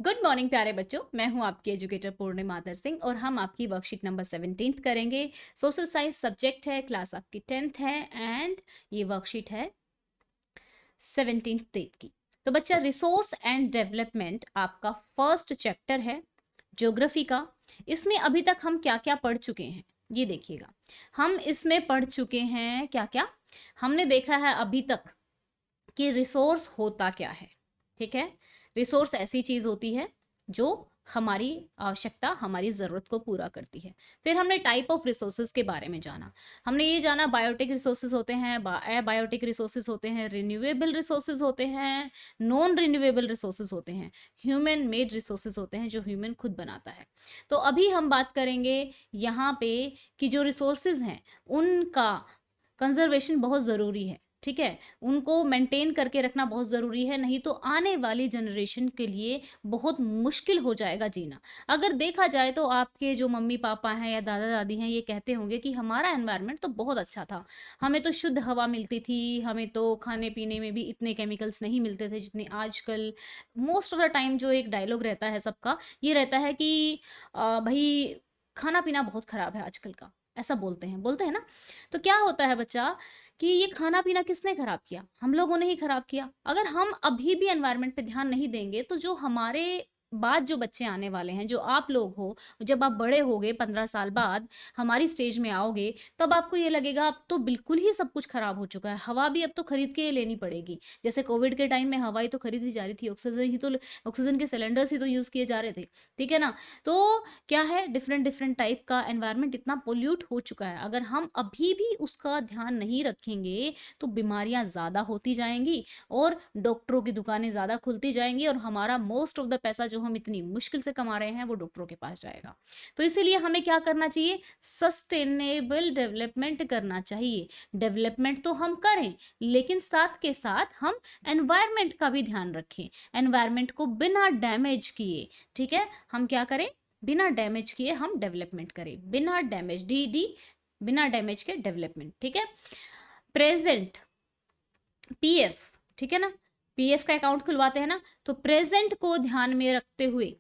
Good morning प्यारे बच्चों, मैं हूं आपकी एजुकेटर पूर्णिमा माधर सिंह और हम आपकी वर्कशीट नंबर 17 करेंगे। सोशल साइंस सब्जेक्ट है, क्लास आपकी 10th है एंड ये वर्कशीट है 17th डेट की। तो बच्चा, रिसोर्स एंड डेवलपमेंट आपका फर्स्ट चैप्टर है ज्योग्राफी का। इसमें अभी तक हम क्या क्या पढ़ चुके हैं ये देखिएगा। हम इसमें पढ़ चुके हैं क्या क्या। हमने देखा है अभी तक कि रिसोर्स होता क्या है। ठीक है, रिसोर्स ऐसी चीज होती है जो हमारी आवश्यकता, हमारी ज़रूरत को पूरा करती है। फिर हमने टाइप ऑफ रिसोर्सेज के बारे में जाना। हमने ये जाना बायोटिक रिसोर्सेज होते हैं, एबायोटिक रिसोर्सेज होते हैं, रिन्यूएबल रिसोर्सेज होते हैं, नॉन रिन्यूएबल रिसोर्सेज होते हैं, ह्यूमन मेड रिसोर्सेज होते हैं जो ह्यूमन खुद बनाता है। तो अभी हम बात करेंगे यहाँ पे कि जो रिसोर्सेज हैं उनका कंजर्वेशन बहुत ज़रूरी है। ठीक है, उनको मेंटेन करके रखना बहुत ज़रूरी है, नहीं तो आने वाली जनरेशन के लिए बहुत मुश्किल हो जाएगा जीना। अगर देखा जाए तो आपके जो मम्मी पापा हैं या दादा दादी हैं ये कहते होंगे कि हमारा एनवायरनमेंट तो बहुत अच्छा था, हमें तो शुद्ध हवा मिलती थी, हमें तो खाने पीने में भी इतने केमिकल्स नहीं मिलते थे जितने आजकल। मोस्ट ऑफ द टाइम जो एक डायलॉग रहता है सबका, ये रहता है कि भाई खाना पीना बहुत ख़राब है आजकल का, ऐसा बोलते हैं ना। तो क्या होता है बच्चा कि ये खाना पीना किसने खराब किया? हम लोगों ने ही खराब किया। अगर हम अभी भी एनवायरनमेंट पे ध्यान नहीं देंगे तो जो हमारे बाद जो बच्चे आने वाले हैं, जो आप लोग हो, जब आप बड़े होगे 15 साल बाद हमारी स्टेज में आओगे, तब आपको ये लगेगा अब तो बिल्कुल ही सब कुछ खराब हो चुका है। हवा भी अब तो खरीद के लेनी पड़ेगी। जैसे कोविड के टाइम में हवा ही तो खरीदी जा रही थी, ऑक्सीजन के सिलेंडर्स ही तो यूज़ किए जा रहे थे। ठीक है ना? तो क्या है, डिफरेंट डिफरेंट टाइप का एनवायरनमेंट इतना पोल्यूट हो चुका है, अगर हम अभी भी उसका ध्यान नहीं रखेंगे तो बीमारियां ज़्यादा होती जाएंगी और डॉक्टरों की दुकानें ज़्यादा खुलती जाएंगी और हमारा मोस्ट ऑफ द पैसा जो हम इतनी मुश्किल से कमा रहे हैं वो डॉक्टरों के पास जाएगा। तो इसीलिए हमें क्या करना चाहिए? सस्टेनेबल डेवलपमेंट करना चाहिए। डेवलपमेंट तो हम करें, लेकिन साथ के साथ हम एनवायरनमेंट का भी ध्यान रखें, एनवायरनमेंट को बिना डैमेज किए। ठीक है, हम क्या करें? बिना डैमेज किए हम डेवलपमेंट करें, बिना डैमेज, डी डी, बिना डैमेज के डेवलपमेंट। ठीक है, प्रेजेंट पीएफ, ठीक है ना, पीएफ का अकाउंट खुलवाते हैं ना, तो प्रेजेंट को ध्यान में रखते हुए,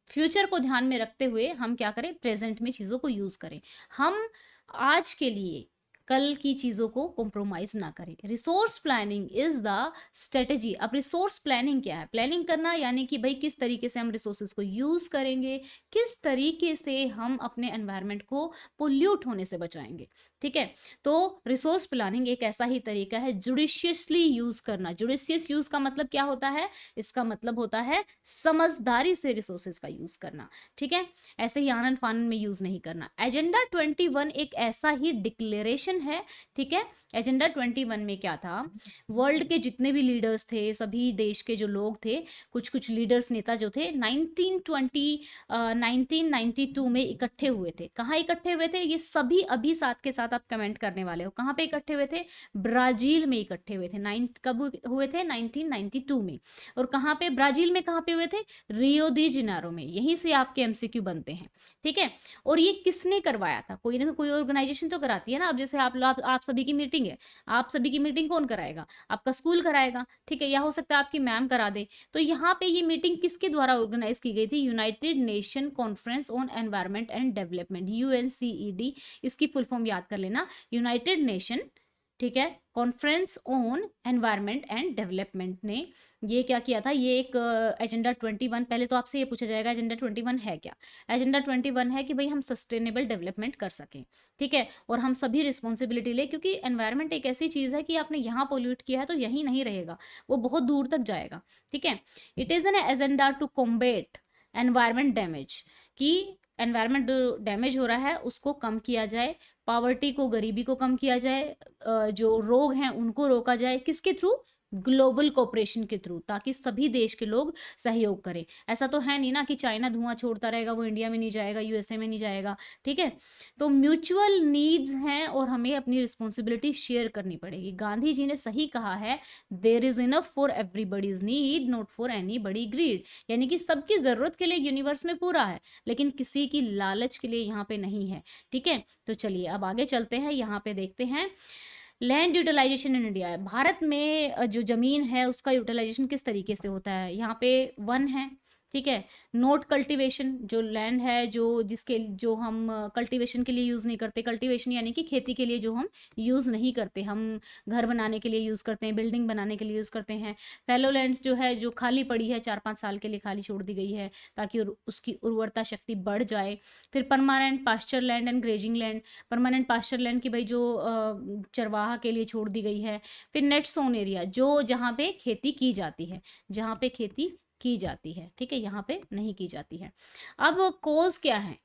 फ्यूचर को ध्यान में रखते हुए हम क्या करें? प्रेजेंट में चीज़ों को यूज़ करें। हम आज के लिए कल की चीज़ों को कॉम्प्रोमाइज़ ना करें। Resource planning is the strategy. अब रिसोर्स प्लानिंग क्या है? प्लानिंग करना यानी कि भाई किस तरीके से हम रिसोर्सेज को यूज़ करेंगे, किस तरीके से हम अपने एनवायरनमेंट को पोल्यूट होने से बचाएंगे। ठीक है, तो रिसोर्स प्लानिंग एक ऐसा ही तरीका है जुडिशियसली यूज़ करना। जुडिशियस यूज़ का मतलब क्या होता है? इसका मतलब होता है समझदारी से रिसोर्सेज का यूज़ करना। ठीक है, ऐसे ही आनन फानन में यूज़ नहीं करना। एजेंडा 21 एक ऐसा ही डिक्लेरेशन है। ठीक है, एजेंडा 21 में क्या था? वर्ल्ड के जितने भी लीडर्स थे, सभी देश के जो लोग थे, कुछ कुछ लीडर्स, नेता जो थे, 1992 में इकट्ठे हुए थे। कहाँ इकट्ठे हुए थे? ये सभी अभी साथ के साथ आप कमेंट करने वाले हो। कहाँ पे इकट्ठे हुए थे? ब्राजील में इकट्ठे हुए थे। कब हुए थे? 1992 में। और कहाँ पे? ब्राजील में। कहाँ पे हुए थे? रियो दी जिनारो में। यहीं से आपके एमसीक्यू बनते हैं। ठीक है, और ये किसने करवाया था? कोई ना कोई ऑर्गेनाइजेशन तो कराती है ना। अब जैसे आप सभी की मीटिंग है, आप सभी की मीटिंग कौन कराएगा? आपका स्कूल कराएगा। ठीक है, या हो सकता है आपकी मैम करा दे। तो यहाँ पे ये मीटिंग किसके द्वारा ऑर्गेनाइज की गई थी? United Nation conference on environment and development, UNCED. इसकी फुल फॉर्म याद कर लेना, यूनाइटेड नेशन, ठीक है, conference on environment and development ने ये क्या किया था? ये एक एजेंडा 21। पहले तो आपसे ये पूछा जाएगा एजेंडा 21 है क्या? एजेंडा 21 है कि भाई हम सस्टेनेबल डेवलपमेंट कर सकें। ठीक है, और हम सभी रिस्पॉन्सिबिलिटी ले, क्योंकि एनवायरनमेंट एक ऐसी चीज़ है कि आपने यहाँ पोल्यूट किया है तो यहीं नहीं रहेगा, वो बहुत दूर तक जाएगा। ठीक है, it is an agenda to combat environment damage, कि एनवायरनमेंट डैमेज हो रहा है उसको कम किया जाए, पावर्टी को, गरीबी को कम किया जाए, जो रोग हैं उनको रोका जाए। किसके थ्रू? ग्लोबल कोऑपरेशन के थ्रू, ताकि सभी देश के लोग सहयोग करें। ऐसा तो है नहीं ना कि चाइना धुआं छोड़ता रहेगा, वो इंडिया में नहीं जाएगा, यूएसए में नहीं जाएगा। ठीक है, तो म्यूचुअल नीड्स हैं और हमें अपनी रिस्पॉन्सिबिलिटी शेयर करनी पड़ेगी। गांधी जी ने सही कहा है, there is enough for everybody's need, not for anybody greed. यानी कि सबकी जरूरत के लिए यूनिवर्स में पूरा है, लेकिन किसी की लालच के लिए यहाँ पे नहीं है। ठीक है, तो चलिए अब आगे चलते हैं, यहाँ पे देखते हैं land utilisation in India. Bharat में जो जमीन है उसका यूटिलाइजेशन किस तरीके से होता है? यहाँ पे वन है, ठीक है। नोट कल्टीवेशन, जो लैंड है जो हम कल्टीवेशन के लिए यूज़ नहीं करते, कल्टीवेशन यानी कि खेती के लिए जो हम यूज़ नहीं करते, हम घर बनाने के लिए यूज़ करते हैं, बिल्डिंग बनाने के लिए यूज़ करते हैं। फैलो लैंड्स जो है, जो खाली पड़ी है 4-5 साल के लिए खाली छोड़ दी गई है ताकि उसकी उर्वरता शक्ति बढ़ जाए। फिर permanent pasture land and grazing land, permanent pasture land की भाई जो चरवाहा के लिए छोड़ दी गई है। फिर नेट सोन एरिया, जो जहाँ पे खेती की जाती है, जहाँ पे खेती की जाती है, ठीक है, यहाँ पे नहीं की जाती है। अब कोज क्या है,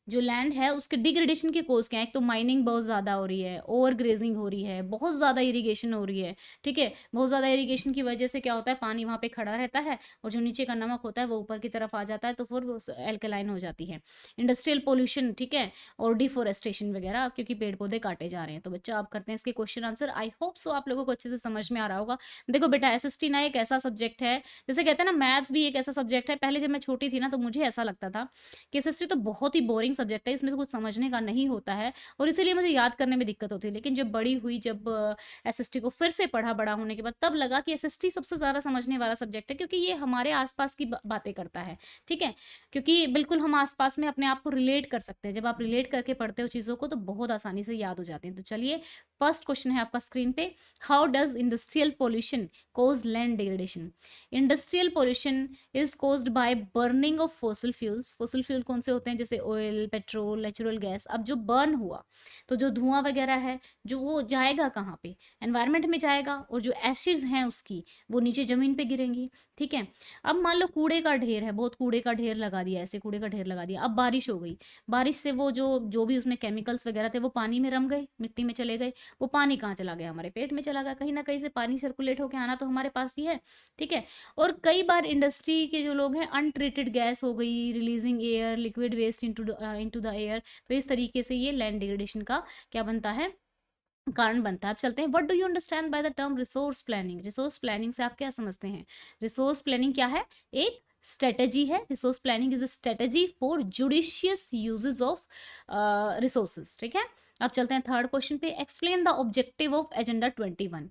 जो लैंड है उसके डिग्रेडेशन के कोज क्या है? एक तो माइनिंग बहुत ज़्यादा हो रही है, ओवर ग्रेजिंग हो रही है, बहुत ज़्यादा इरिगेशन हो रही है, ठीक है। बहुत ज़्यादा इरिगेशन की वजह से क्या होता है, पानी वहाँ पे खड़ा रहता है और जो नीचे का नमक होता है वो ऊपर की तरफ आ जाता है, तो फिर वो एल्कलाइन हो जाती है। इंडस्ट्रियल पोल्यूशन, ठीक है, और डिफोरेस्टेशन वगैरह, क्योंकि पेड़ पौधे काटे जा रहे हैं। तो बच्चा आप करते हैं इसके question answer. I hope so आप लोगों को अच्छे से समझ में आ रहा होगा। देखो बेटा, एसएसटी ना एक ऐसा सब्जेक्ट है, जैसे कहते हैं ना मैथ भी एक ऐसा सब्जेक्ट है, पहले जब मैं छोटी थी ना तो मुझे ऐसा लगता था कि एसएसटी तो बहुत ही बोरिंग सब्जेक्ट है, इसमें तो कुछ समझने का नहीं होता है और इसीलिए मुझे याद करने में दिक्कत होती है। लेकिन जब बड़ी हुई, जब एसएसटी को फिर से पढ़ा बड़ा होने के बाद, तब लगा कि एसएसटी सबसे ज़्यादा समझने वाला सब्जेक्ट है, क्योंकि ये हमारे आसपास की बातें करता है, ठीक है। क्योंकि बिल्कुल हम आसपास में अपने आप को रिलेट कर सकते हैं। जब आप रिलेट करके पढ़ते हो चीज़ों को तो बहुत आसानी से याद हो जाती हैं। तो चलिए, फर्स्ट क्वेश्चन है आपका स्क्रीन पे, how does industrial pollution cause land degradation? Industrial pollution is caused by burning of fossil fuels. Fossil fuel कौन से होते हैं? जैसे ऑयल, पेट्रोल, नेचुरल गैस। अब जो बर्न हुआ तो जो धुआं वगैरह है, जो वो जाएगा कहाँ पे? एनवायरनमेंट में जाएगा, और जो एशिड्स हैं उसकी वो नीचे जमीन पे गिरेंगी, ठीक है। अब मान लो कूड़े का ढेर है, बहुत कूड़े का ढेर लगा दिया, ऐसे कूड़े का ढेर लगा दिया। अब बारिश हो गई, बारिश से वो जो जो भी उसमें केमिकल्स वगैरह थे वो पानी में रम गए, मिट्टी में चले गए। वो पानी कहाँ चला गया? हमारे पेट में चला गया। कहीं ना कहीं से पानी सर्कुलेट होकर आना तो हमारे पास ही है, ठीक है। और कई बार इंडस्ट्री के जो लोग हैं, अनट्रीटेड गैस हो गई, releasing air, liquid waste into the air, तो इस तरीके से ये लैंड डिग्रेडेशन का क्या बनता है? कारण बनता है। अब चलते हैं, what do you understand by the term resource planning? Resource planning से आप क्या समझते हैं? रिसोर्स प्लानिंग क्या है? एक स्ट्रेटेजी है। Resource planning is a strategy for judicious uses of resources, ठीक है। अब चलते हैं थर्ड क्वेश्चन पे, explain the objective of agenda 21।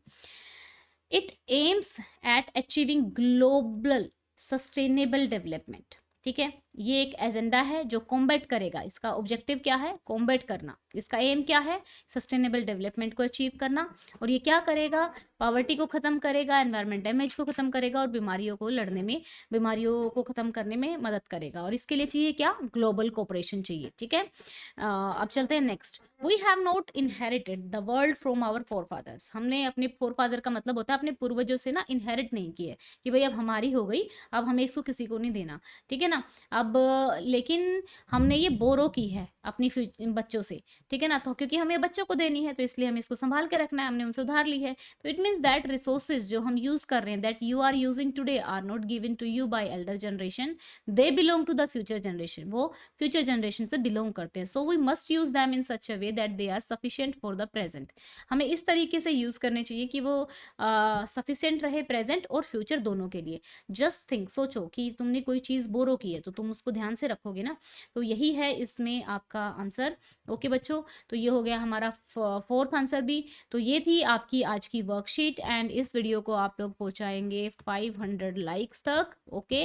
It aims at achieving global sustainable development, ठीक है। ये एक एजेंडा है जो कॉम्बैट करेगा। इसका ऑब्जेक्टिव क्या है? कॉम्बैट करना। इसका एम क्या है? सस्टेनेबल डेवलपमेंट को अचीव करना। और ये क्या करेगा? पॉवर्टी को खत्म करेगा, एनवायरमेंट डैमेज को खत्म करेगा और बीमारियों को लड़ने में, बीमारियों को खत्म करने में मदद करेगा। और इसके लिए चाहिए क्या? ग्लोबल कोऑपरेशन चाहिए, ठीक है। अब चलते हैं next, we have not inherited the world from our forefathers. हमने अपने फोरफादर का मतलब होता है अपने पूर्वजों से ना इनहेरिट नहीं किए कि भाई अब हमारी हो गई, अब हमें इसको किसी को नहीं देना, ठीक है ना। अब लेकिन हमने ये बोरो की है अपनी बच्चों से, ठीक है ना। तो क्योंकि हमें बच्चों को देनी है तो इसलिए हमें इसको संभाल के रखना है, हमने उनसे उधार ली है। तो इट मीन्स दैट रिसोर्सेज जो हम यूज कर रहे हैं, that you are using today, are not given to you by elder generation, they belong to the future generation. वो फ्यूचर जनरेशन से बिलोंग करते हैं। So we must use them in such a way that they are sufficient for the present. हमें इस तरीके से use करने चाहिए कि वो सफिशिएंट रहे प्रेजेंट और फ्यूचर दोनों के लिए। जस्ट थिंक, सोचो कि तुमने कोई चीज बोरो की है तो तुम उसको ध्यान से रखोगे ना। तो यही है इसमें आपका आंसर। ओके बच्चों, तो ये हो गया हमारा फोर्थ आंसर भी। तो ये थी आपकी आज की वर्कशीट एंड इस वीडियो को आप लोग पहुंचाएंगे 500 लाइक्स तक, ओके।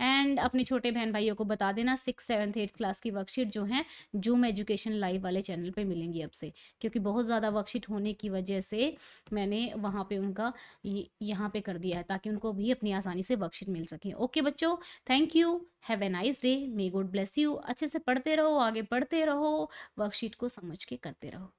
एंड अपने छोटे बहन भाइयों को बता देना 6th 7th 8th क्लास की वर्कशीट जो है जूम एजुकेशन लाइव वाले चैनल पे मिलेंगी अब से, क्योंकि बहुत ज़्यादा वर्कशीट होने की वजह से मैंने वहाँ पे उनका यहाँ पे कर दिया है ताकि उनको भी अपनी आसानी से वर्कशीट मिल सके। ओके बच्चों, thank you, have a nice day, may God bless you. अच्छे से पढ़ते रहो, आगे पढ़ते रहो, वर्कशीट को समझ के करते रहो।